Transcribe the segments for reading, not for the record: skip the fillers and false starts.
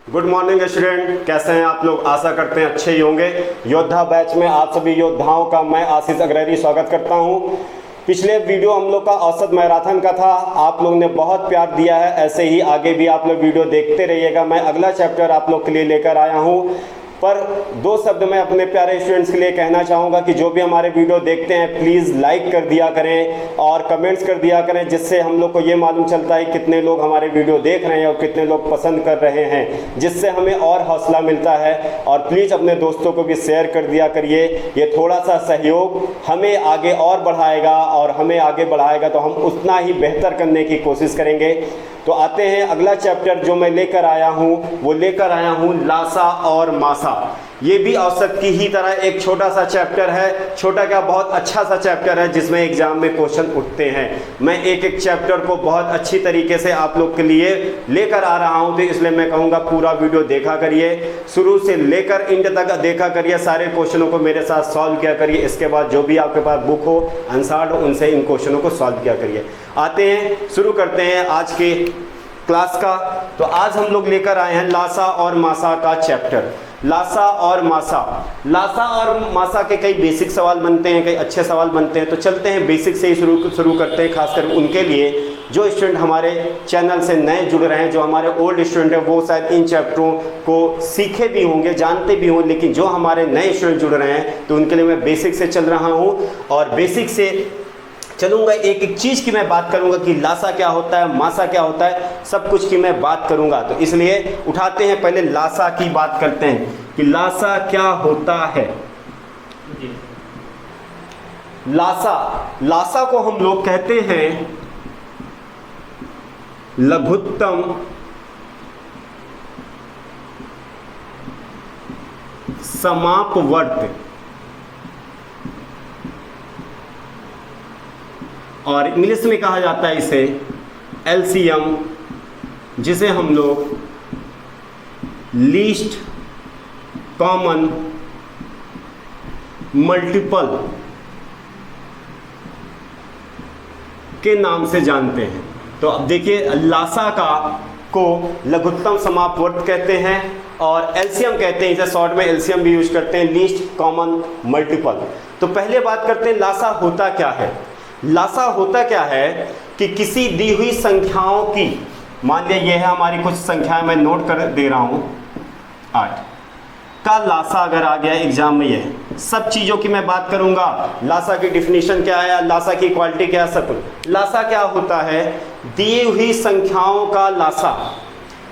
Good morning student, कैसे हैं आप लोग। आशा करते हैं अच्छे ही होंगे। योद्धा बैच में आप सभी योद्धाओं का मैं आशीष अग्रहरी स्वागत करता हूं। पिछले वीडियो हम लोग का औसत मैराथन का था, आप लोग ने बहुत प्यार दिया है, ऐसे ही आगे भी आप लोग वीडियो देखते रहिएगा। मैं अगला चैप्टर आप लोग के लिए लेकर आया हूं, पर दो शब्द मैं अपने प्यारे स्टूडेंट्स के लिए कहना चाहूँगा कि जो भी हमारे वीडियो देखते हैं प्लीज़ लाइक कर दिया करें और कमेंट्स कर दिया करें, जिससे हम लोग को ये मालूम चलता है कितने लोग हमारे वीडियो देख रहे हैं और कितने लोग पसंद कर रहे हैं, जिससे हमें और हौसला मिलता है। और प्लीज़ अपने दोस्तों को भी शेयर कर दिया करिए, ये थोड़ा सा सहयोग हमें आगे और बढ़ाएगा और हमें आगे बढ़ाएगा तो हम उतना ही बेहतर करने की कोशिश करेंगे। तो आते हैं अगला चैप्टर जो मैं लेकर आया हूँ, वो लेकर आया हूँ लासा और मासा। ये भी औसत की ही तरह एक छोटा सा चैप्टर है, छोटा क्या बहुत अच्छा सा चैप्टर है जिसमें एग्जाम में क्वेश्चन उठते हैं। मैं एक एक चैप्टर को बहुत अच्छी तरीके से आप लोग के लिए लेकर आ रहा हूँ, तो इसलिए मैं कहूँगा पूरा वीडियो देखा करिए, शुरू से लेकर एंड तक देखा करिए, सारे क्वेश्चनों को मेरे साथ सॉल्व किया करिए। इसके बाद जो भी आपके पास बुक हो आंसर्ड हो उनसे इन क्वेश्चनों को सॉल्व किया करिए। आते हैं, शुरू करते हैं आज के क्लास का। तो आज हम लोग लेकर आए हैं लासा और मासा का चैप्टर। लासा और मासा, लासा और मासा के कई बेसिक सवाल बनते हैं, कई अच्छे सवाल बनते हैं। तो चलते हैं बेसिक से ही शुरू करते हैं, खासकर उनके लिए जो स्टूडेंट हमारे चैनल से नए जुड़ रहे हैं। जो हमारे ओल्ड स्टूडेंट हैं वो शायद इन चैप्टरों को सीखे भी होंगे, जानते भी होंगे, लेकिन जो हमारे नए स्टूडेंट जुड़ रहे हैं तो उनके लिए मैं बेसिक से चल रहा हूँ और बेसिक से चलूंगा। एक एक चीज़ की मैं बात करूंगा कि लासा क्या होता है, मासा क्या होता है, सब कुछ की मैं बात करूंगा। तो इसलिए उठाते हैं, पहले लासा की बात करते हैं कि लासा क्या होता है। लासा, लासा को हम लोग कहते हैं लघुत्तम समापवर्त, और इंग्लिश में कहा जाता है इसे एलसीएम, जिसे हम लोग लीस्ट कॉमन मल्टीपल के नाम से जानते हैं। तो अब देखिए, लासा का को लघुत्तम समापवर्त कहते हैं और एलसीएम कहते हैं, इसे शॉर्ट में एलसीएम भी यूज करते हैं, लीस्ट कॉमन मल्टीपल। तो पहले बात करते हैं लासा होता क्या है। लासा होता क्या है कि किसी दी हुई संख्याओं की, मान लिया ये है हमारी कुछ संख्याएं, मैं नोट कर दे रहा हूं 8 का लासा अगर आ गया एग्जाम में, ये सब चीजों की मैं बात करूंगा। लासा की डिफिनीशन क्या है, लासा की क्वालिटी क्या है, सब कुछ। लासा क्या होता है, दी हुई संख्याओं का लासा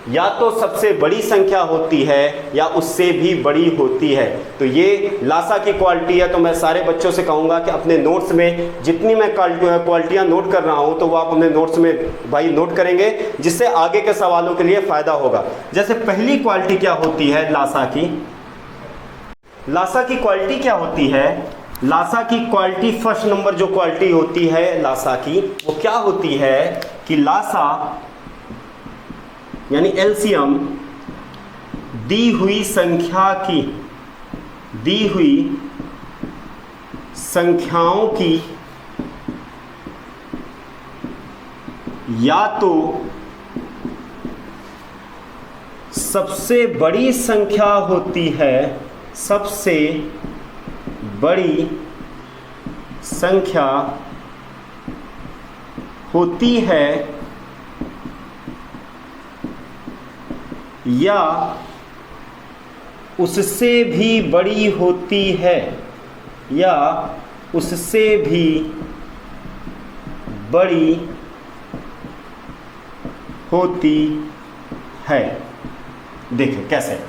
या तो सबसे बड़ी संख्या होती है या उससे भी बड़ी होती है। तो ये लासा की क्वालिटी है। तो मैं सारे बच्चों से कहूँगा कि अपने नोट्स में जितनी मैं क्वालिटियाँ नोट कर रहा हूँ तो वो आप अपने नोट्स में भाई नोट करेंगे, जिससे आगे के सवालों के लिए फ़ायदा होगा। जैसे पहली क्वालिटी क्या होती है लासा की, लासा की क्वालिटी क्या होती है, लासा की क्वालिटी, फर्स्ट नंबर जो क्वालिटी होती है लासा की, वो क्या होती है कि लासा यानी एलसीएम दी हुई संख्या की, दी हुई संख्याओं की या तो सबसे बड़ी संख्या होती है, सबसे बड़ी संख्या होती है, या उससे भी बड़ी होती है, या उससे भी बड़ी होती है। देखिए कैसे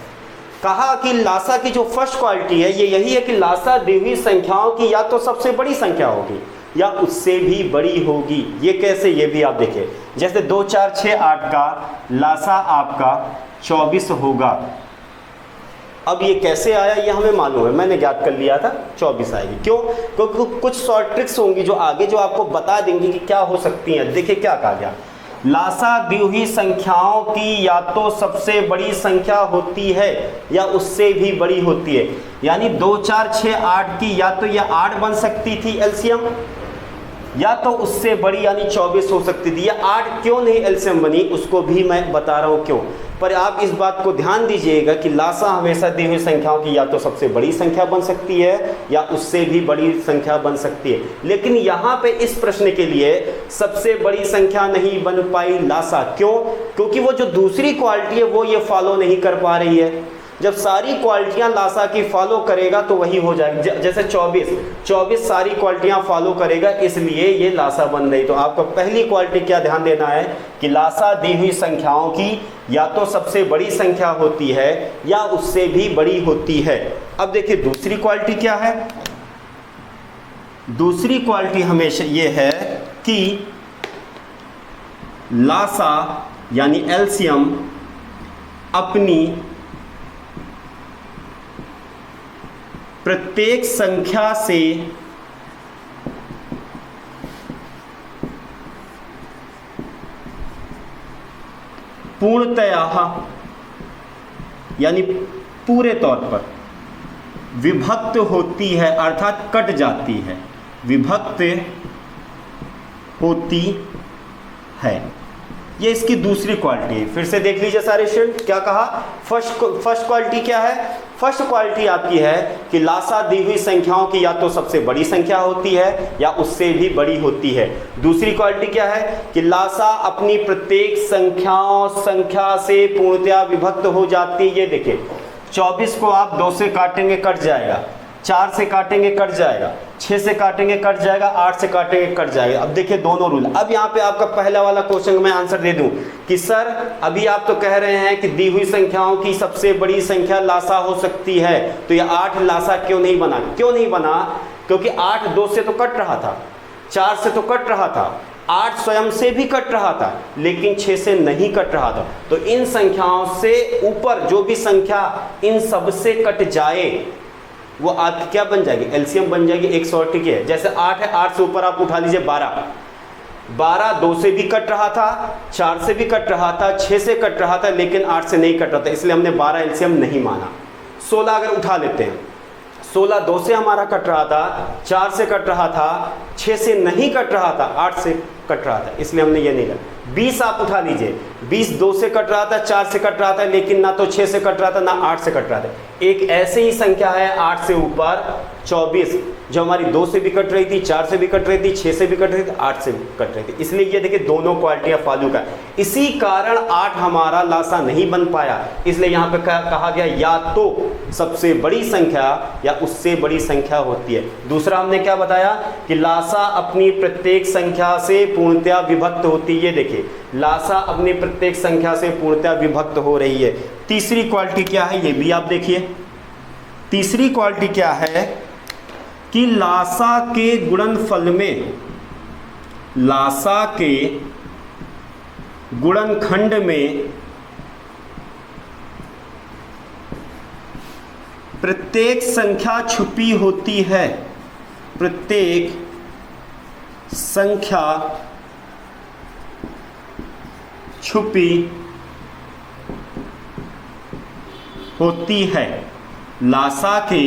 कहा कि लासा की जो फर्स्ट क्वालिटी है ये यही है कि लासा दी हुई संख्याओं की या तो सबसे बड़ी संख्या होगी या उससे भी बड़ी होगी। ये कैसे, ये भी आप देखिए। जैसे 2 4 6 8 का लासा आपका 24 होगा। अब ये कैसे आया ये हमें मालूम है, मैंने ज्ञात कर लिया था 24 आएगी। क्यों? क्योंकि कुछ शॉर्ट ट्रिक्स होंगी जो आगे जो आपको बता देंगी कि क्या हो सकती हैं। देखिए क्या कहा गया, लासा दी हुई संख्याओं की या तो सबसे बड़ी संख्या होती है या उससे भी बड़ी होती है। यानी 2 4 6 8 की या तो यह 8 बन सकती थी एलसीएम, या तो उससे बड़ी यानी 24 हो सकती थी। या 8 क्यों नहीं एलसीएम बनी उसको भी मैं बता रहा हूँ क्यों। पर आप इस बात को ध्यान दीजिएगा कि लासा हमेशा दी हुई संख्याओं की या तो सबसे बड़ी संख्या बन सकती है या उससे भी बड़ी संख्या बन सकती है। लेकिन यहाँ पे इस प्रश्न के लिए सबसे बड़ी संख्या नहीं बन पाई लासा। क्यों? क्योंकि वो जो दूसरी क्वालिटी है वो ये फॉलो नहीं कर पा रही है। जब सारी क्वालिटियां लासा की फॉलो करेगा तो वही हो जाएगा। जैसे 24 सारी क्वालिटियां फॉलो करेगा, इसलिए ये लासा बन रही। तो आपको पहली क्वालिटी क्या ध्यान देना है कि लासा दी हुई संख्याओं की या तो सबसे बड़ी संख्या होती है या उससे भी बड़ी होती है। अब देखिए दूसरी क्वालिटी क्या है। दूसरी क्वालिटी हमेशा ये है कि लासा यानी एलसीएम अपनी प्रत्येक संख्या से पूर्णतया यानी पूरे तौर पर विभक्त होती है, अर्थात कट जाती है, विभक्त होती है। ये इसकी दूसरी क्वालिटी है। फिर से देख लीजिए सारे स्टूडेंट, क्या कहा। फर्स्ट क्वालिटी क्या है। फर्स्ट क्वालिटी आपकी है कि लासा दी हुई संख्याओं की या तो सबसे बड़ी संख्या होती है या उससे भी बड़ी होती है। दूसरी क्वालिटी क्या है कि लासा अपनी प्रत्येक संख्या से पूर्णतया विभक्त हो जाती है। ये देखिए 24 को आप 2 से काटेंगे कट जाएगा, 4 से काटेंगे कट जाएगा, 6 से काटेंगे कट जाएगा, 8 से काटेंगे कट जाएगा। अब देखिए दोनों रूल। अब यहाँ पे आपका पहला वाला क्वेश्चन मैं आंसर दे दूं कि सर अभी आप तो कह रहे हैं कि दी हुई संख्याओं की सबसे बड़ी संख्या लासा हो सकती है, तो ये 8 लासा क्यों नहीं बना। क्यों नहीं बना? क्योंकि 8 2 से तो कट रहा था, 4 से तो कट रहा था, 8 स्वयं से भी कट रहा था, लेकिन 6 से नहीं कट रहा था। तो इन संख्याओं से ऊपर जो भी संख्या इन सब से कट जाए वो आपकी क्या बन जाएगी, एलसीएम बन जाएगी 108 की है। जैसे 8 है, 8 से ऊपर आप उठा लीजिए 12 2 से भी कट रहा था, 4 से भी कट रहा था, 6 से कट रहा था, लेकिन 8 से नहीं कट रहा था, इसलिए हमने 12 एलसीएम नहीं माना। 16 अगर उठा लेते हैं, 16 2 से हमारा कट रहा था, 4 से कट रहा था, 6 से नहीं कट रहा था, 8 से कट रहा था, इसलिए हमने ये नहीं करा। 20 आप उठा लीजिए, 20 2 से कट रहा था, 4 से कट रहा था, लेकिन ना तो 6 से कट रहा था ना 8 से कट रहा था। एक ऐसे ही संख्या है 8 से ऊपर 24 जो हमारी 2 से भी कट रही थी, 4 से भी कट रही थी, 6 से भी कट रही थी, 8 से भी कट रही थी। इसलिए ये देखिए दोनों क्वालिटियां फालू का। इसी कारण 8 हमारा लासा नहीं बन पाया। इसलिए यहाँ पे कहा गया या तो सबसे बड़ी संख्या या उससे बड़ी संख्या होती है। दूसरा हमने क्या बताया कि लासा अपनी प्रत्येक संख्या से पूर्णतया विभक्त होती है। देखिए लासा अपनी प्रत्येक संख्या से पूर्णतया विभक्त हो रही है। तीसरी क्वालिटी क्या है, ये भी आप देखिए। तीसरी क्वालिटी क्या है कि लासा के गुणनफल में, लासा के गुणनखंड में प्रत्येक संख्या छुपी होती है। प्रत्येक संख्या छुपी होती है। लासा के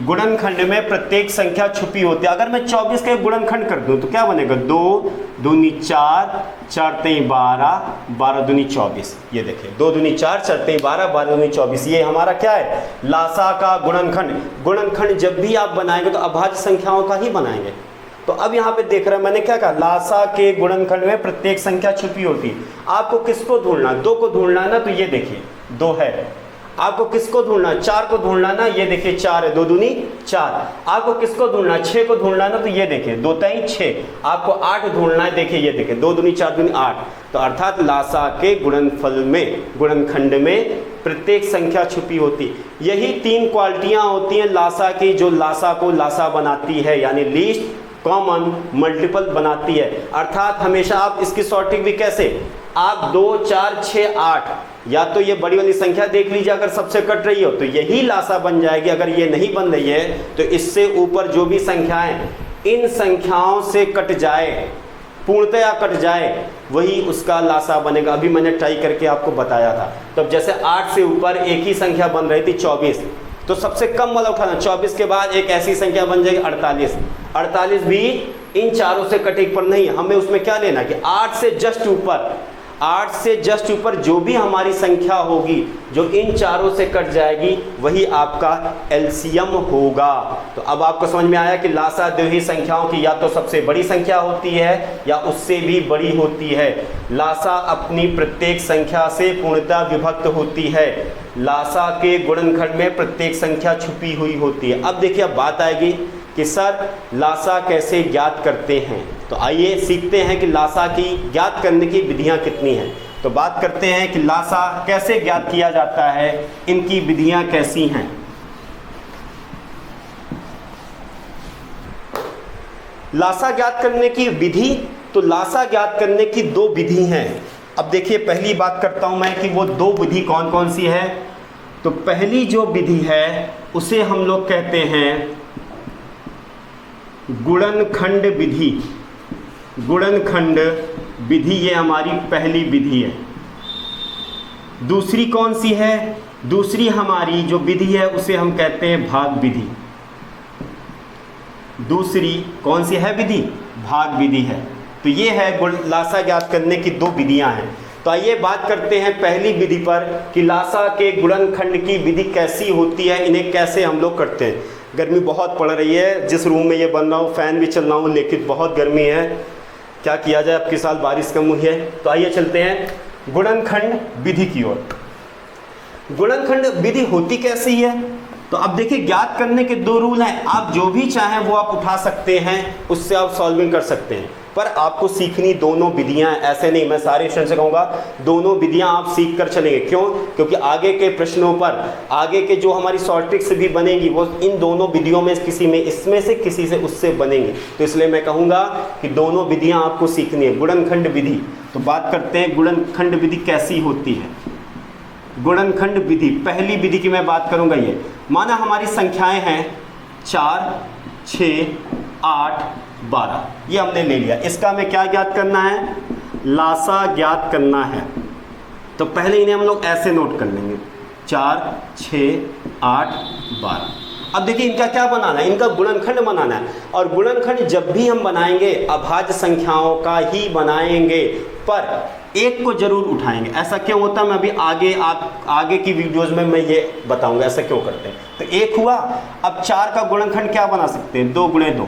गुणनखंड में प्रत्येक संख्या छुपी होती है। अगर मैं 24 का गुणनखंड कर दूं तो क्या बनेगा, 2 दूनी 4, 4 तेई 12, 12 दूनी 24। ये देखिए 2 दूनी 4, 4 तेई 12, 12 दूनी 24। ये हमारा क्या है, लासा का गुणनखंड। गुणनखंड जब भी आप बनाएंगे तो अभाज्य संख्याओं का ही बनाएंगे। तो अब यहाँ पे देख रहे हैं मैंने क्या कहा, लासा के गुणनखंड में प्रत्येक संख्या छुपी होती है। आपको किसको ढूंढना, 2 को ढूंढना है ना, तो ये देखिए 2 है। आपको किसको ढूंढना है, 4 को ढूंढना ना, ये देखिए 4 है, 2 दूनी 4। आपको किसको ढूंढना है, 6 को ढूंढना ना, तो ये देखिए 2 तेई 6। आपको 8 ढूंढना है, देखिए ये देखिए 2 दूनी 4 दूनी 8। तो अर्थात लासा के गुणनफल में, गुणनखंड में प्रत्येक संख्या छुपी होती। यही 3 क्वालिटियां होती हैं लासा की जो लासा को लासा बनाती है, यानी लीस्ट कॉमन मल्टीपल बनाती है। अर्थात हमेशा आप इसकी सॉर्टिंग भी कैसे, आप 2 4 6 8 या तो ये बड़ी वाली संख्या देख लीजिए, अगर सबसे कट रही हो तो यही लासा बन जाएगी। अगर ये नहीं बन रही है तो इससे ऊपर जो भी संख्याएं इन संख्याओं से कट जाए, पूर्णतया कट जाए, वही उसका लासा बनेगा। अभी मैंने ट्राई करके आपको बताया था। तो जैसे 8 से ऊपर एक ही संख्या बन रही थी 24, तो सबसे कम वाला उठाना, 24 के बाद एक ऐसी संख्या बन जाएगी 48। 48 भी इन चारों से कटे पर नहीं, हमें उसमें क्या लेना कि 8 से जस्ट ऊपर, 8 से जस्ट ऊपर जो भी हमारी संख्या होगी जो इन चारों से कट जाएगी वही आपका एलसीएम होगा। तो अब आपको समझ में आया कि लासा द्विघी संख्याओं की या तो सबसे बड़ी संख्या होती है या उससे भी बड़ी होती है। लासा अपनी प्रत्येक संख्या से पूर्णतः विभक्त होती है। लासा के गुणनखंड में प्रत्येक संख्या छुपी हुई होती है। अब देखिए, अब बात आएगी कि सर लासा कैसे ज्ञात करते हैं। तो आइए सीखते हैं कि लासा की ज्ञात करने की विधियां कितनी हैं। तो बात करते हैं कि लासा कैसे ज्ञात किया जाता है, इनकी विधियां कैसी हैं। लासा ज्ञात करने की विधि, तो लासा ज्ञात करने की दो विधि हैं। अब देखिए, पहली बात करता हूं मैं कि वो दो विधि कौन कौन सी है। तो पहली जो विधि है उसे हम लोग कहते हैं गुणनखंड विधि। गुणनखंड विधि ये हमारी पहली विधि है। दूसरी कौन सी है? दूसरी हमारी जो विधि है उसे हम कहते हैं भाग विधि। दूसरी कौन सी है विधि? भाग विधि है। तो ये है लासा ज्ञात करने की दो विधियां हैं। तो आइए बात करते हैं पहली विधि पर कि लासा के गुणनखंड की विधि कैसी होती है, इन्हें कैसे हम लोग करते हैं। गर्मी बहुत पड़ रही है, जिस रूम में ये बन रहा हूँ फैन भी चल रहा हूँ, लेकिन बहुत गर्मी है, क्या किया जाए, अब के साल बारिश कम हुई है। तो आइए चलते हैं गुणनखंड विधि की ओर। गुणनखंड विधि होती कैसी है? तो अब देखिए, ज्ञात करने के दो रूल हैं। आप जो भी चाहें वो आप उठा सकते हैं, उससे आप सॉल्विंग कर सकते हैं, पर आपको सीखनी दोनों विधियां। ऐसे नहीं, मैं सारे स्टूडेंट से कहूँगा दोनों विधियां आप सीख कर चलेंगे। क्यों? क्योंकि आगे के प्रश्नों पर, आगे के जो हमारी शॉर्ट ट्रिक्स भी बनेगी वो इन दोनों विधियों में किसी में, इसमें से किसी से उससे बनेंगी। तो इसलिए मैं कहूँगा कि दोनों विधियां आपको सीखनी है। गुणनखंड विधि, तो बात करते हैं गुणनखंड विधि कैसी होती है। गुणनखंड विधि, पहली विधि की मैं बात करूँगा। ये माना हमारी संख्याएँ हैं 4, 6, 8, 12, ये हमने ले लिया। इसका हमें क्या ज्ञात करना है? लासा ज्ञात करना है। तो पहले इन्हें हम लोग ऐसे नोट कर लेंगे, 4, 6, 8, 12। अब देखिए, इनका क्या बनाना है? इनका गुणनखंड बनाना है। और गुणनखंड जब भी हम बनाएंगे अभाज्य संख्याओं का ही बनाएंगे, पर एक को जरूर उठाएंगे। ऐसा क्यों होता है, मैं अभी आगे की वीडियोस में मैं ये बताऊंगा ऐसा क्यों करते हैं। तो एक हुआ। अब 4 का गुणनखंड क्या बना सकते हैं? 2 गुणे 2।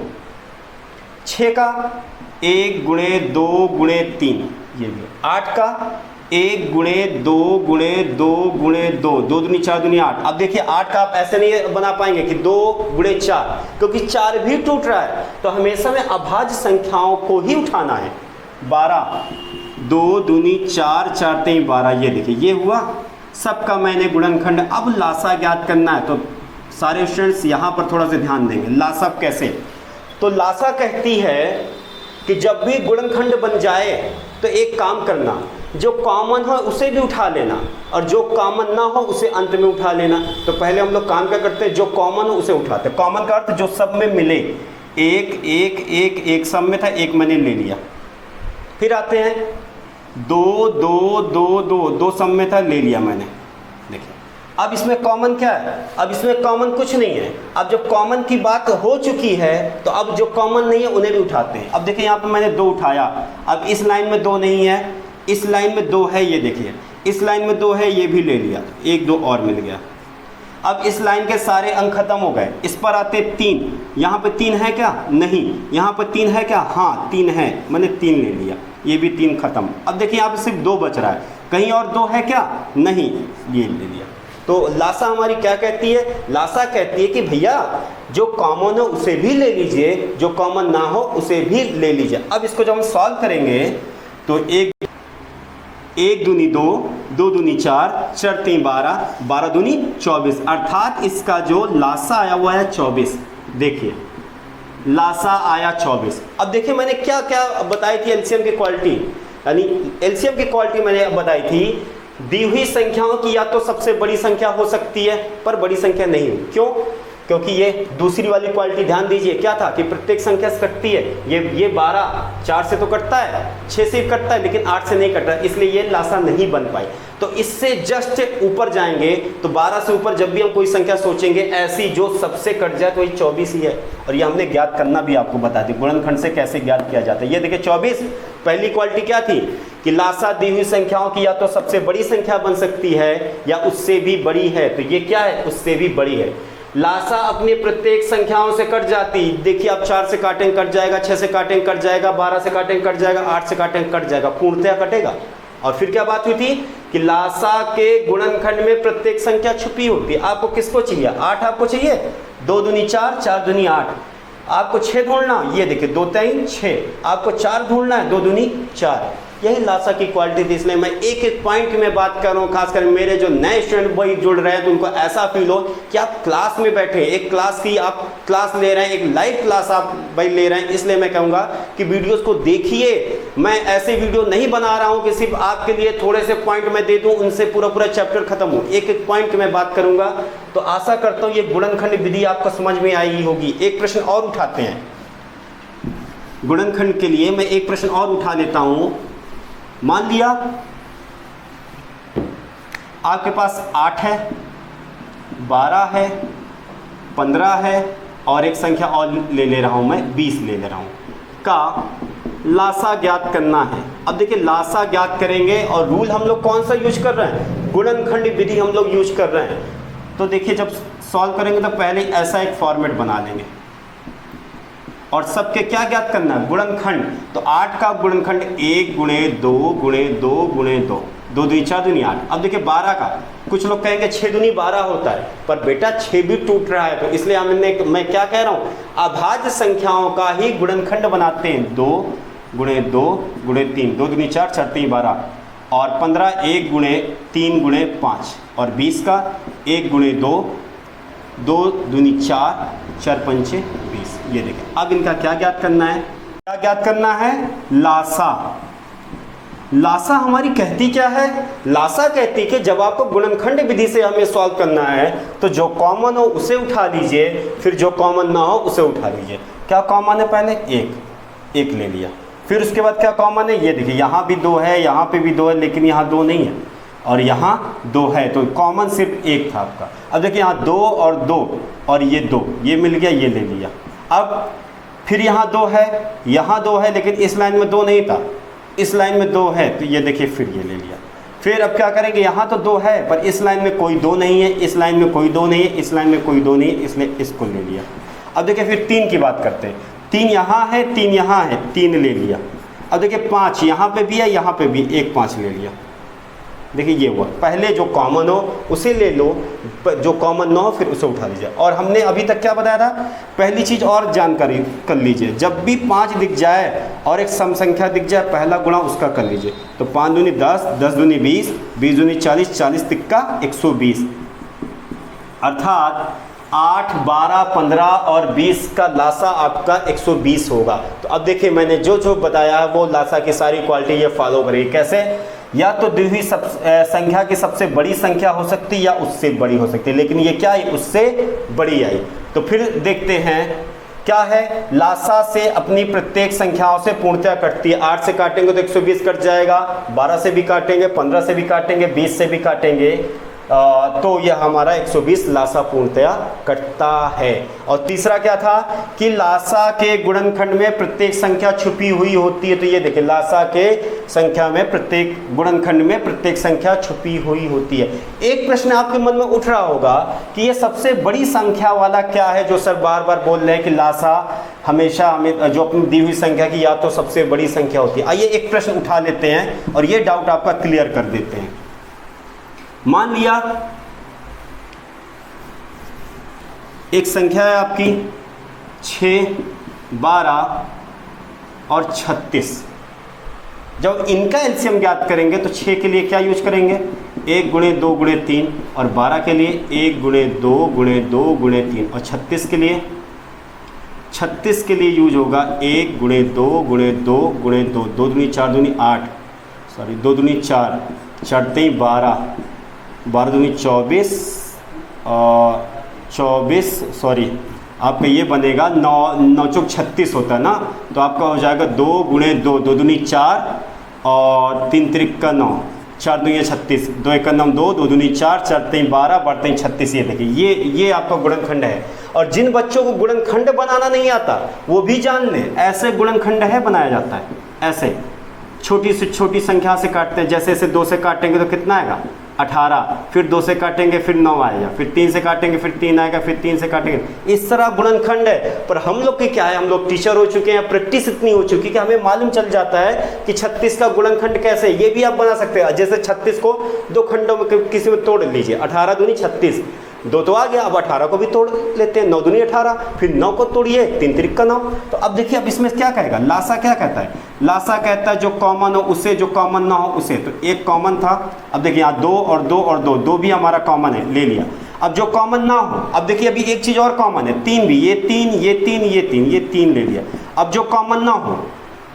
6 का 1 गुणे 2 गुणे 3, ये भी। 8 का 1 गुणे 2 गुणे 2 गुणे 2, 2 दूनी 4 दूनी 8। अब देखिए, 8 का आप ऐसे नहीं बना पाएंगे कि 2 गुणे 4, क्योंकि 4 भी टूट रहा है। तो हमेशा में अभाज्य संख्याओं को ही उठाना है। 12, 2 दूनी 4, 4 3 12, ये देखिए, ये हुआ। सबका मैंने गुणनखंड। अब लासा ज्ञात करना है, तो सारे स्टूडेंट्स यहाँ पर थोड़ा सा ध्यान देंगे। लासा कैसे? तो लासा कहती है कि जब भी गुणनखंड बन जाए तो एक काम करना, जो कॉमन हो उसे भी उठा लेना और जो कॉमन ना हो उसे अंत में उठा लेना। तो पहले हम लोग काम क्या करते हैं? जो कॉमन हो उसे उठाते हैं। कॉमन का अर्थ जो सब में मिले। 1 1 1 1 सब में था, 1 मैंने ले लिया। फिर आते हैं 2 2 2 2 2 सब में था, ले लिया मैंने। देखिए, अब इसमें कॉमन क्या है? अब इसमें कॉमन कुछ नहीं है। अब जब कॉमन की बात हो चुकी है तो अब जो कॉमन नहीं है उन्हें भी उठाते हैं। अब देखिए, यहाँ पे मैंने 2 उठाया। अब इस लाइन में 2 नहीं है, इस लाइन में 2 है, ये देखिए। इस लाइन में 2 है, ये भी ले लिया, 1 2 और मिल गया। अब इस लाइन के सारे अंक खत्म हो गए। इस पर आते 3। यहाँ पे 3 है क्या? नहीं। यहाँ पर 3 है क्या? हाँ 3 है, मैंने 3 ले लिया, ये भी 3 खत्म। अब देखिए, यहाँ पे सिर्फ 2 बच रहा है। कहीं और 2 है क्या? नहीं, ये ले लिया। तो लासा हमारी क्या कहती है? लासा कहती है कि भैया जो कॉमन हो उसे भी ले लीजिए, जो कॉमन ना हो उसे भी ले लीजिए। अब इसको जब हम सॉल्व करेंगे तो 1 दूनी 2, 2 दूनी 4, 4 3 12, 12 दूनी 24, अर्थात इसका जो लासा आया हुआ है 24। देखिए, लासा आया 24। अब देखिए, मैंने क्या क्या बताई थी एलसीएम की क्वालिटी, यानी एलसीएम की क्वालिटी मैंने बताई थी। दी हुई संख्याओं की या तो सबसे बड़ी संख्या हो सकती है, पर बड़ी संख्या नहीं। क्यों? क्योंकि ये दूसरी वाली क्वालिटी ध्यान दीजिए, क्या था कि प्रत्येक संख्या से कटती है। ये 12 4 से तो कटता है, 6 से भी कटता है, लेकिन 8 से नहीं कटता, इसलिए ये लासा नहीं बन पाई। तो इससे जस्ट ऊपर जाएंगे तो 12 से ऊपर जब भी हम कोई संख्या सोचेंगे ऐसी जो सबसे कट जाए तो ये 24 ही है। और ये हमने ज्ञात करना भी आपको बता दी, गुणनखंड से कैसे ज्ञात किया जाता है। ये देखिए 24, पहली क्वालिटी क्या थी कि लासा दी हुई संख्याओं की या तो सबसे बड़ी संख्या बन सकती है या उससे भी बड़ी है। तो ये क्या है, उससे भी बड़ी है। लासा अपनी प्रत्येक संख्याओं से कट जाती, देखिए आप 4 से काटेंगे कट जाएगा, 6 से काटेंगे कट जाएगा, 12 से काटेंगे कट जाएगा, 8 से काटेंगे कट जाएगा, पूर्णतया कटेगा। और फिर क्या बात हुई थी कि लासा के गुणनखंड में प्रत्येक संख्या छुपी होती है। आपको किसको चाहिए, 8 आपको चाहिए, 2 दूनी 4, 4 दूनी 8। आपको 6 ढूंढना, ये देखिए 2 3 6। आपको 4 ढूंढना है, 2 दूनी 4। यही लासा की क्वालिटी थी। इसलिए मैं एक एक पॉइंट की मैं बात कर रहा हूँ, खासकर मेरे जो नए स्टूडेंट वही जुड़ रहे हैं तो उनको ऐसा फील हो कि आप क्लास में बैठे हैं, एक क्लास की आप क्लास ले रहे हैं, एक लाइव क्लास आप भाई ले रहे हैं। इसलिए मैं कहूँगा कि वीडियोस को देखिए। मैं ऐसे वीडियो नहीं बना रहा हूँ कि सिर्फ आपके लिए थोड़े से पॉइंट मैं दे दूँ, उनसे पूरा चैप्टर खत्म हो। एक एक पॉइंट की मैं बात करूँगा। तो आशा करता हूँ ये गुणनखंड विधि आपको समझ में आई होगी। एक प्रश्न और उठाते हैं गुणनखंड के लिए। मैं एक प्रश्न और उठा लेता हूँ। मान लिया आपके पास 8 है, 12 है, 15 है और एक संख्या और ले रहा हूं मैं, 20 ले रहा हूं का लासा ज्ञात करना है। अब देखिए लासा ज्ञात करेंगे और रूल हम लोग कौन सा यूज कर रहे हैं, गुणनखंड विधि हम लोग यूज कर रहे हैं। तो देखिए जब सॉल्व करेंगे तो पहले ऐसा एक फॉर्मेट बना लेंगे और सबके क्या ज्ञात करना है, गुणनखंड। तो 8 का गुणनखंड 1 गुणे 2 गुणे 2 गुणे 2, 2 दूनी 4 दूनी 8। अब देखिए 12 का, कुछ लोग कहेंगे 6 दूनी 12 होता है, पर बेटा 6 भी टूट रहा है। तो इसलिए मैं क्या कह रहा हूँ, अभाज्य संख्याओं का ही गुणनखंड बनाते हैं। 2 गुणे 2 गुणे 3, 2 दूनी 4, 4 3 12 और 15 1 गुणे 3 गुणे 5 और 20 का 1 गुणे 2, 2 दूनी 4, 4 पंचे 20। ये देखिए अब इनका क्या ज्ञात करना है, क्या ज्ञात करना है, लासा। लासा हमारी कहती क्या है, लासा कहती कि जब आपको गुणनखंड विधि से हमें सॉल्व करना है तो जो कॉमन हो उसे उठा लीजिए, फिर जो कॉमन ना हो उसे उठा लीजिए। क्या कॉमन है, पहले 1 ले लिया, फिर उसके बाद क्या कॉमन है, ये देखिए यहाँ भी 2 है, यहाँ पे भी 2 है, लेकिन यहाँ 2 नहीं है और यहाँ 2 है, तो कॉमन सिर्फ 1 था आपका। अब देखिए यहाँ 2 और 2 और ये 2, ये मिल गया, ये ले लिया। अब फिर यहाँ 2 है, यहाँ 2 है, लेकिन इस लाइन में 2 नहीं था, इस लाइन में 2 है, तो ये देखिए फिर ये ले लिया। फिर अब क्या करेंगे, यहाँ तो 2 है पर इस लाइन में कोई 2 नहीं है, इस लाइन में कोई 2 नहीं है, इस लाइन में कोई 2 नहीं है, इसलिए इसको ले लिया। अब देखिए फिर 3 की बात करते हैं। 3 यहाँ है, 3 यहाँ है, 3 ले लिया। अब देखिए 5 यहाँ पे भी है, यहाँ पे भी, 1 5 ले लिया। देखिए ये हुआ, पहले जो कॉमन हो उसे ले लो, जो कॉमन ना हो फिर उसे उठा लीजिए। और हमने अभी तक क्या बताया था, पहली चीज़ और जानकारी कर लीजिए, जब भी 5 दिख जाए और एक सम संख्या दिख जाए, पहला गुणा उसका कर लीजिए। तो 5 दूनी 10, 10 दूनी 20, 20 दूनी 40, 40 तिक्का 120, अर्थात 8, 12, 15 और 20 का लासा आपका 120 होगा। तो अब देखिए मैंने जो जो बताया वो लासा की सारी क्वालिटी ये फॉलो करेगी। कैसे, या तो दी हुई संख्या की सबसे बड़ी संख्या हो सकती है या उससे बड़ी हो सकती है, लेकिन ये क्या आई, उससे बड़ी आई। तो फिर देखते हैं क्या है, लासा से अपनी प्रत्येक संख्याओं से पूर्णतया कटती है। 8 से काटेंगे तो 120 कट जाएगा, 12 से भी काटेंगे, 15 से भी काटेंगे, 20 से भी काटेंगे, तो यह हमारा 120 लासा पूर्णतया कटता है। और तीसरा क्या था कि लासा के गुणनखंड में प्रत्येक संख्या छुपी हुई होती है। तो ये देखिए लासा के संख्या में प्रत्येक गुणनखंड में प्रत्येक संख्या छुपी हुई होती है। एक प्रश्न आपके मन में उठ रहा होगा कि ये सबसे बड़ी संख्या वाला क्या है, जो सर बार बार बोल रहे हैं कि लासा हमेशा हमें जो अपनी दी हुई संख्या की या तो सबसे बड़ी संख्या होती है। आइए एक प्रश्न उठा लेते हैं और ये डाउट आपका क्लियर कर देते हैं। मान लिया एक संख्या है आपकी 6, 12 और 36। जब इनका एलसीएम ज्ञात करेंगे तो 6 के लिए क्या यूज करेंगे, 1 गुणे 2 गुणे 3, और 12 के लिए 1 गुणे 2 गुणे 2 गुणे 3, और 36 के लिए यूज होगा 1 गुणे 2 गुणे 2 गुणे 2, 2 दूनी 4 दूनी 8, सॉरी 2 दूनी 4, 4 3 12, 12 दूनी 24, 24 सॉरी आपका ये बनेगा 9 चौक 36 होता है ना, तो आपका हो जाएगा 2 गुणे 2, 2 दूनी 4 और 3 त्रिक का 9, 4 दूनी 36, 2 एक का 9 2, 2 दूनी 4, 4 3 12, 12 36। ये देखिए ये आपका गुणनखंड है। और जिन बच्चों को गुणनखंड बनाना नहीं आता वो भी जान लें, ऐसे गुणनखंड है बनाया जाता है, ऐसे छोटी से छोटी संख्या से काटते हैं, जैसे इसे 2 से काटेंगे तो कितना आएगा 18, फिर 2 से काटेंगे फिर 9 आएगा, फिर 3 से काटेंगे फिर 3 आएगा, फिर 3 से काटेंगे, इस तरह गुणनखंड है। पर हम लोग की क्या है, हम लोग टीचर हो चुके हैं, प्रैक्टिस इतनी हो चुकी है कि हमें मालूम चल जाता है कि 36 का गुणनखंड कैसे, ये भी आप बना सकते हैं। जैसे 36 को 2 खंडों में किसी में तोड़ लीजिए, 18 दूनी 36, 2 तो आ गया, अब 18 को भी तोड़ लेते हैं, 9 दूनी 18, फिर 9 को तोड़िए, 3 तिरिक का 9। तो अब देखिए अब इसमें क्या कहेगा, लासा क्या कहता है, लासा कहता है जो कॉमन हो उसे, जो कॉमन ना हो उसे। तो एक कॉमन था, अब देखिए यहाँ 2 और 2 और 2, 2 भी हमारा कॉमन है, ले लिया। अब जो कॉमन ना हो, अब देखिए अभी एक चीज और कॉमन है, 3 भी, ये 3 ये 3 ये 3 ये 3 ले लिया। अब जो कॉमन ना हो,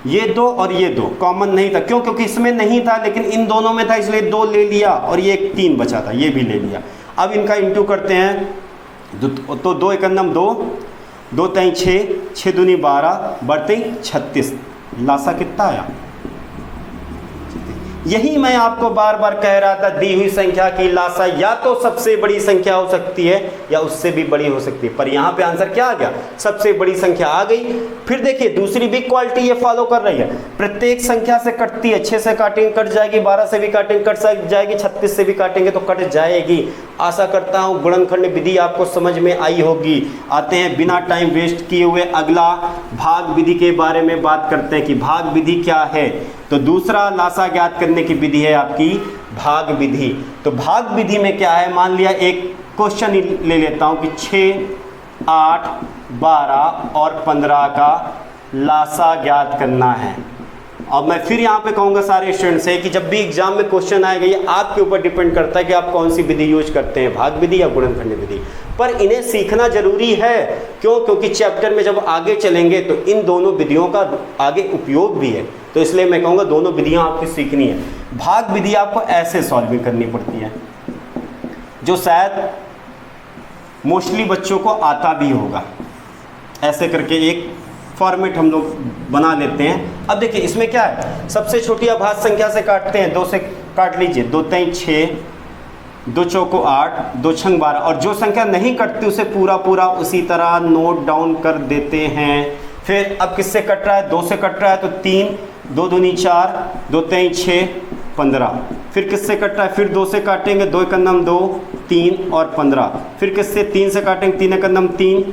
ये 2 और ये 2 कॉमन नहीं था, क्यों, क्योंकि इसमें नहीं था लेकिन इन दोनों में था, इसलिए 2 ले लिया, और ये 3 बचा था, ये भी ले लिया। अब इनका इंटू करते हैं, तो 2 एकम 2, 2 तई 6, 6 दूनी 12, बढ़ते 36, लासा कितना आया। यही मैं आपको बार बार कह रहा था, दी हुई संख्या की लासा या तो सबसे बड़ी संख्या हो सकती है या उससे भी बड़ी हो सकती है, पर यहाँ पे आंसर क्या आ गया, सबसे बड़ी संख्या आ गई। फिर देखिए दूसरी भी क्वालिटी ये फॉलो कर रही है, प्रत्येक संख्या से कटती है, 6 से काटेंगे कट जाएगी, 12 से भी काटेंगे कट जाएगी, 36 से भी काटेंगे तो कट जाएगी। आशा करता हूँ गुणनखंड विधि आपको समझ में आई होगी। आते हैं बिना टाइम वेस्ट किए हुए अगला भाग विधि के बारे में बात करते हैं कि भाग विधि क्या है। तो दूसरा लासा ज्ञात करने की विधि है आपकी भाग विधि। तो भाग विधि में क्या है, मान लिया एक क्वेश्चन ले लेता हूं कि 6, 8, 12 और 15 का लासा ज्ञात करना है। अब मैं फिर यहाँ पे कहूँगा सारे स्टूडेंट से कि जब भी एग्जाम में क्वेश्चन आएगा, ये आपके ऊपर डिपेंड करता है कि आप कौन सी विधि यूज करते हैं, भाग विधि या गुणनखंड विधि। पर इन्हें सीखना जरूरी है, क्यों, क्योंकि चैप्टर में जब आगे चलेंगे तो इन दोनों विधियों का आगे उपयोग भी है। तो इसलिए मैं कहूँगा दोनों विधियाँ आपकी सीखनी है। भाग विधि आपको ऐसे सॉल्विंग करनी पड़ती है, जो शायद मोस्टली बच्चों को आता भी होगा। ऐसे करके एक फॉर्मेट हम लोग बना लेते हैं। अब देखिए इसमें क्या है, सबसे छोटी अभाज्य संख्या से काटते हैं, 2 से काट लीजिए, 2 तई 6, 2 चौको 8, 2 छंग 12, और जो संख्या नहीं कटती उसे पूरा पूरा उसी तरह नोट डाउन कर देते हैं। फिर अब किससे कट रहा है, 2 से कट रहा है तो 3, 2 दूनी 4, 2 तई 6, 15। फिर किससे कट रहा है, फिर 2 से काटेंगे, 2 एकम 2, 3 और 15। फिर किससे 3 से काटेंगे, 3 एकम 3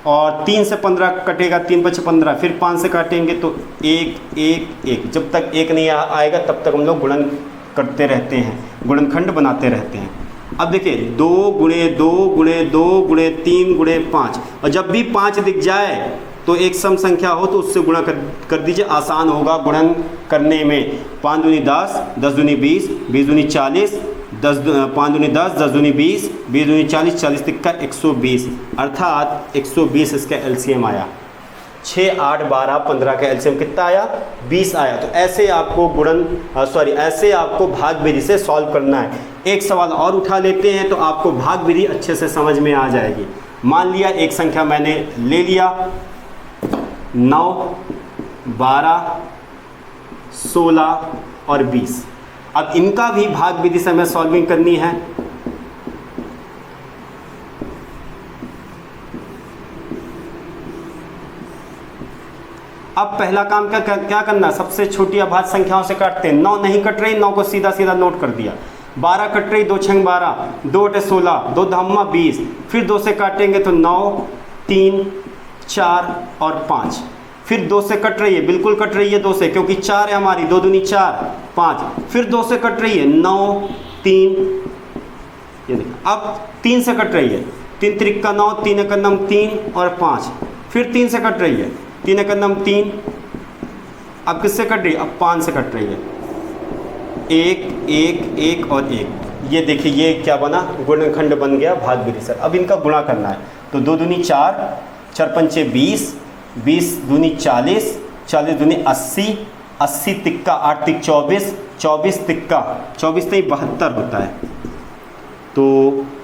और 3 से 15 कटेगा, 3 5 15। फिर 5 से काटेंगे तो 1 1 1, जब तक 1 नहीं आएगा तब तक हम लोग गुणन करते रहते हैं, गुणनखंड बनाते रहते हैं। अब देखिए 2 गुणे 2 गुणे 2 गुणे 3 गुणे 5, और जब भी 5 दिख जाए तो एक सम संख्या हो तो उससे गुणा कर दीजिए, आसान होगा गुणन करने में। 5 दूनी 10, 10 दूनी 20, 20 दूनी 40, 5 दूनी 10, 10 दूनी 20, 20 दूनी 40, 40 तिक्का 120, अर्थात 120 इसका एलसीएम आया। 6, 8, 12, 15 का एलसीएम कितना आया, 20 आया। तो ऐसे आपको ऐसे आपको भाग विधि से सॉल्व करना है। एक सवाल और उठा लेते हैं तो आपको भाग विधि अच्छे से समझ में आ जाएगी। मान लिया एक संख्या मैंने ले लिया, 9, 12, 16 और 20। अब इनका भी भाग विधि से हमें सॉल्विंग करनी है। अब पहला काम क्या करना, सबसे छोटी अभाज्य संख्याओं से काटते हैं। 9 नहीं कट रही, 9 को सीधा सीधा नोट कर दिया। 12 कट रही, 2 छंग 12, 2 8 16, 2 धम्मा 20। फिर 2 से काटेंगे तो 9, 3, 4 और 5। फिर 2 से कट रही है, बिल्कुल कट रही है 2 से, क्योंकि 4 है हमारी, 2 दूनी 4, 5। फिर 2 से कट रही है, 9, 3, ये देखो। अब 3 से कट रही है, 3 त्रिक्का 9, 3 एकम 3 और 5। फिर 3 से कट रही है, 3 एकम 3। अब किससे कट रही है, अब 5 से कट रही है, 1 1 1 और 1। ये देखिए ये क्या बना, गुणनखंड बन गया भाग विधि से। अब इनका गुणा करना है, तो 2 दूनी 4, 4 पंचे 20, 20 दूनी 40, 40 दूनी 80, 80 तिक्का 8 तिक 24, 24 तिक्का 24 तई 72 होता है। तो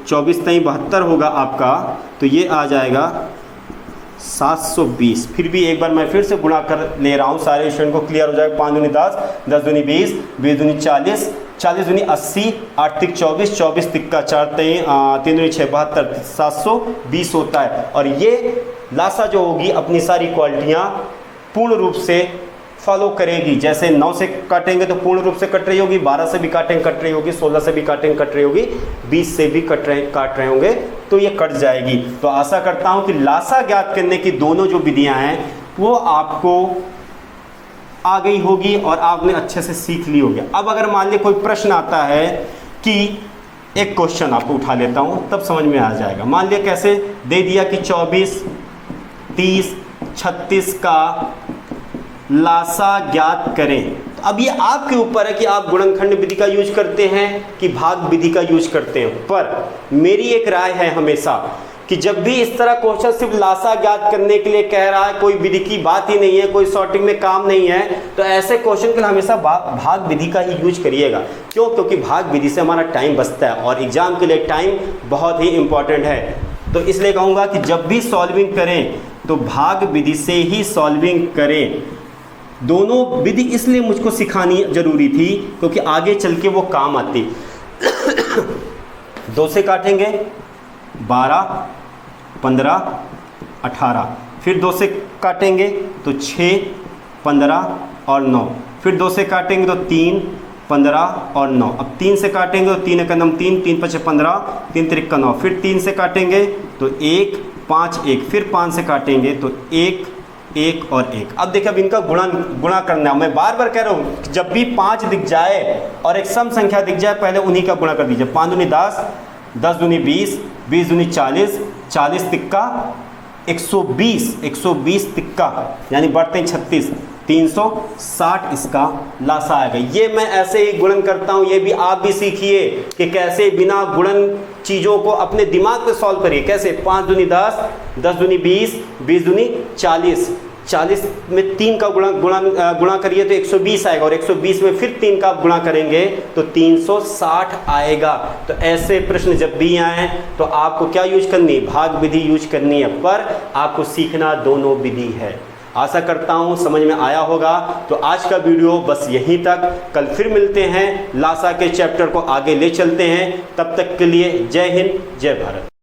24 तई 72 होगा आपका, तो ये आ जाएगा 720। फिर भी एक बार मैं फिर से गुणा कर ले रहा हूँ, सारे स्टूडेंट को क्लियर हो जाएगा। 5 दूनी 10, 10 दूनी 20, 20 दूनी 40, 40 दूनी 80, 8 तिक 24, 24 तिक्का 4 तई 3 दूनी 6 72, 720 होता है। और ये लासा जो होगी अपनी सारी क्वालिटियाँ पूर्ण रूप से फॉलो करेगी। जैसे 9 से काटेंगे तो पूर्ण रूप से कट रही होगी, 12 से भी काटेंगे कट रही होगी, 16 से भी काटेंगे कट रही होगी, 20 से भी काट रहे होंगे तो ये कट जाएगी। तो आशा करता हूं कि लासा ज्ञात करने की दोनों जो विधियां हैं वो आपको आ गई होगी और आपने अच्छे से सीख ली होगी। अब अगर मान लीजिए कोई प्रश्न आता है कि एक क्वेश्चन आपको उठा लेता हूं तब समझ में आ जाएगा। मान लिया कैसे दे दिया कि 24, 30, 36 का लासा ज्ञात करें। तो अब ये आपके ऊपर है कि आप गुणनखंड विधि का यूज करते हैं कि भाग विधि का यूज करते हैं। पर मेरी एक राय है हमेशा कि जब भी इस तरह क्वेश्चन सिर्फ लासा ज्ञात करने के लिए कह रहा है, कोई विधि की बात ही नहीं है, कोई सॉर्टिंग में काम नहीं है, तो ऐसे क्वेश्चन के लिए हमेशा भाग विधि का ही यूज करिएगा। क्यों? क्योंकि भाग विधि से हमारा टाइम बचता है और एग्जाम के लिए टाइम बहुत ही इंपॉर्टेंट है। तो इसलिए कहूँगा कि जब भी सॉल्विंग करें तो भाग विधि से ही सॉल्विंग करें। दोनों विधि इसलिए मुझको सिखानी जरूरी थी क्योंकि आगे चल के वो काम आती। 2 से काटेंगे 12, 15, 18, फिर 2 से काटेंगे तो 6, 15 और 9, फिर 2 से काटेंगे तो 3, 15 और 9। अब 3 से काटेंगे तो 3 एकम 3, 3 5 15, 3 3 9, फिर 3 से काटेंगे तो 1, 5 1, फिर 5 से काटेंगे तो 1 1 और 1। अब देखिए अब इनका गुणा करना है। मैं बार बार कह रहा हूँ जब भी 5 दिख जाए और एक सम संख्या दिख जाए पहले उन्हीं का गुणा कर दीजिए। 5 दूनी 10, 10 दूनी 20, 20 दूनी 40, 40 तिक्का 120, 120 तिक्का यानी बढ़ते हैं 36, 360 इसका लासा आएगा। ये मैं ऐसे ही गुणन करता हूँ, ये भी आप भी सीखिए कि कैसे बिना गुणन चीज़ों को अपने दिमाग पे सॉल्व करिए। कैसे 5 दूनी 10, 10 दूनी 20, 20 दूनी 40, 40 में 3 का गुणा करिए तो 120 आएगा और 120 में फिर 3 का गुणा करेंगे तो 360 आएगा। तो ऐसे प्रश्न जब भी आए तो आपको क्या यूज करनी है? भाग विधि यूज करनी है, पर आपको सीखना दोनों विधि है। आशा करता हूँ समझ में आया होगा। तो आज का वीडियो बस यहीं तक, कल फिर मिलते हैं, लासा के चैप्टर को आगे ले चलते हैं। तब तक के लिए जय हिंद, जय भारत।